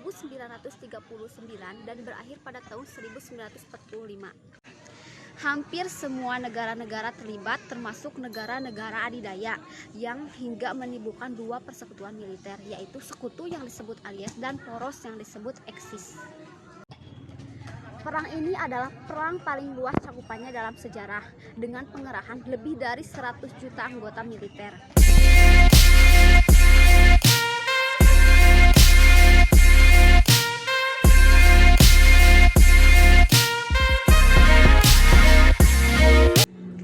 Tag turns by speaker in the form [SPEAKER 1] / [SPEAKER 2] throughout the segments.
[SPEAKER 1] 1939 dan berakhir pada tahun 1945. Hampir semua negara-negara terlibat, termasuk negara-negara adidaya yang hingga menimbulkan dua persekutuan militer, yaitu sekutu yang disebut Allies dan poros yang disebut Axis. Perang ini adalah perang paling luas cakupannya dalam sejarah, dengan pengerahan lebih dari 100 juta anggota militer.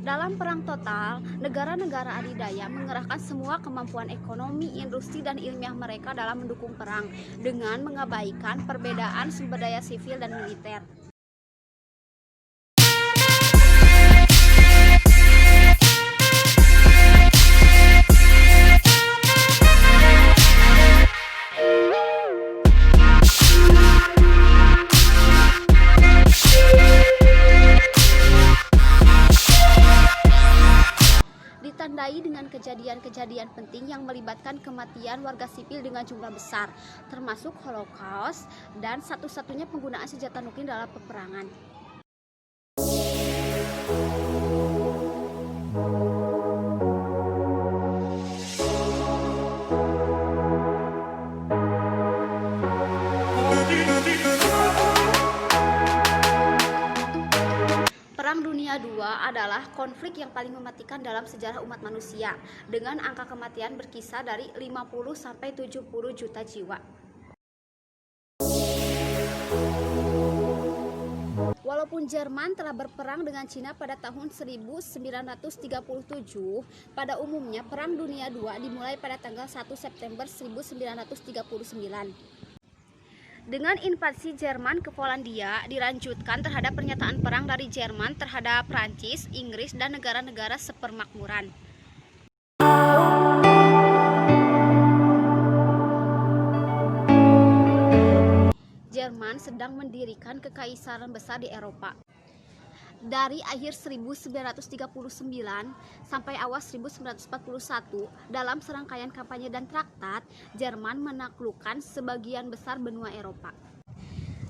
[SPEAKER 1] Dalam perang total, negara-negara adidaya mengerahkan semua kemampuan ekonomi, industri, dan ilmiah mereka dalam mendukung perang, dengan mengabaikan perbedaan sumber daya sivil dan militer. Ditandai dengan kejadian-kejadian penting yang melibatkan kematian warga sipil dengan jumlah besar, termasuk Holocaust dan satu-satunya penggunaan senjata nuklir dalam peperangan. Perang Dunia II adalah konflik yang paling mematikan dalam sejarah umat manusia, dengan angka kematian berkisar dari 50 sampai 70 juta jiwa. Walaupun Jerman telah berperang dengan Cina pada tahun 1937, pada umumnya Perang Dunia II dimulai pada tanggal 1 September 1939. Dengan invasi Jerman ke Polandia dilanjutkan terhadap pernyataan perang dari Jerman terhadap Prancis, Inggris, dan negara-negara sepermakmuran. Jerman sedang mendirikan kekaisaran besar di Eropa. Dari akhir 1939 sampai awal 1941, dalam serangkaian kampanye dan traktat, Jerman menaklukkan sebagian besar benua Eropa.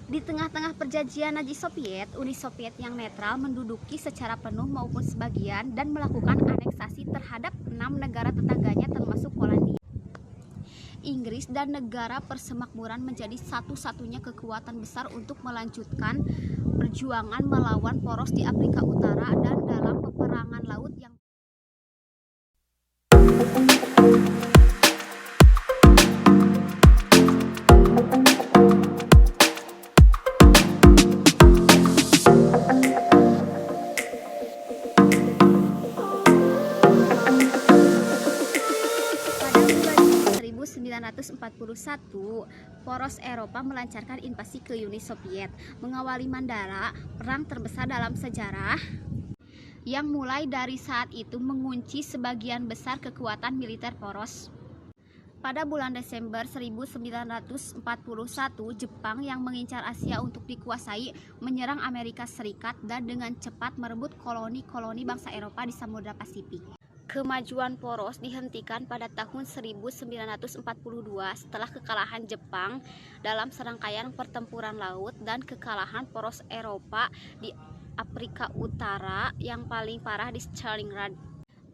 [SPEAKER 1] Di tengah-tengah perjanjian Nazi-Soviet, Uni Soviet yang netral menduduki secara penuh maupun sebagian dan melakukan aneksasi terhadap 6 negara tetangganya termasuk Polandia. Inggris dan negara persemakmuran menjadi satu-satunya kekuatan besar untuk melanjutkan perjuangan melawan poros di Afrika Utara dan dalam peperangan laut yang Pada 1941, poros Eropa melancarkan invasi ke Uni Soviet, mengawali Mandara, perang terbesar dalam sejarah, yang mulai dari saat itu mengunci sebagian besar kekuatan militer poros. Pada bulan Desember 1941, Jepang yang mengincar Asia untuk dikuasai menyerang Amerika Serikat dan dengan cepat merebut koloni-koloni bangsa Eropa di Samudra Pasifik. Kemajuan poros dihentikan pada tahun 1942 setelah kekalahan Jepang dalam serangkaian pertempuran laut dan kekalahan poros Eropa di Afrika Utara yang paling parah di Stalingrad.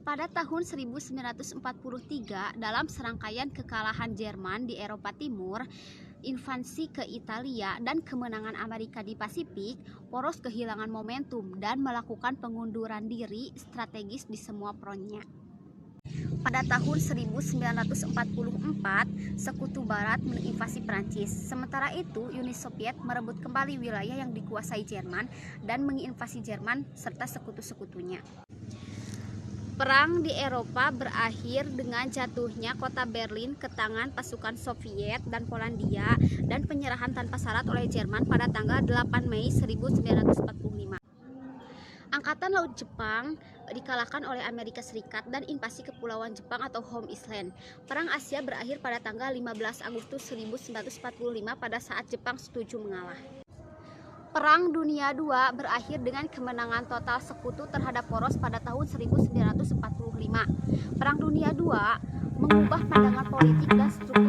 [SPEAKER 1] Pada tahun 1943, dalam serangkaian kekalahan Jerman di Eropa Timur, invasi ke Italia, dan kemenangan Amerika di Pasifik, poros kehilangan momentum dan melakukan pengunduran diri strategis di semua frontnya. Pada tahun 1944, Sekutu Barat menginvasi Prancis. Sementara itu, Uni Soviet merebut kembali wilayah yang dikuasai Jerman dan menginvasi Jerman serta sekutu-sekutunya. Perang di Eropa berakhir dengan jatuhnya kota Berlin ke tangan pasukan Soviet dan Polandia dan penyerahan tanpa syarat oleh Jerman pada tanggal 8 Mei 1945. Angkatan Laut Jepang dikalahkan oleh Amerika Serikat dan invasi Kepulauan Jepang atau Home Island. Perang Asia berakhir pada tanggal 15 Agustus 1945 pada saat Jepang setuju mengalah. Perang Dunia II berakhir dengan kemenangan total sekutu terhadap poros pada tahun 1945. Perang Dunia II mengubah pandangan politik dan struktur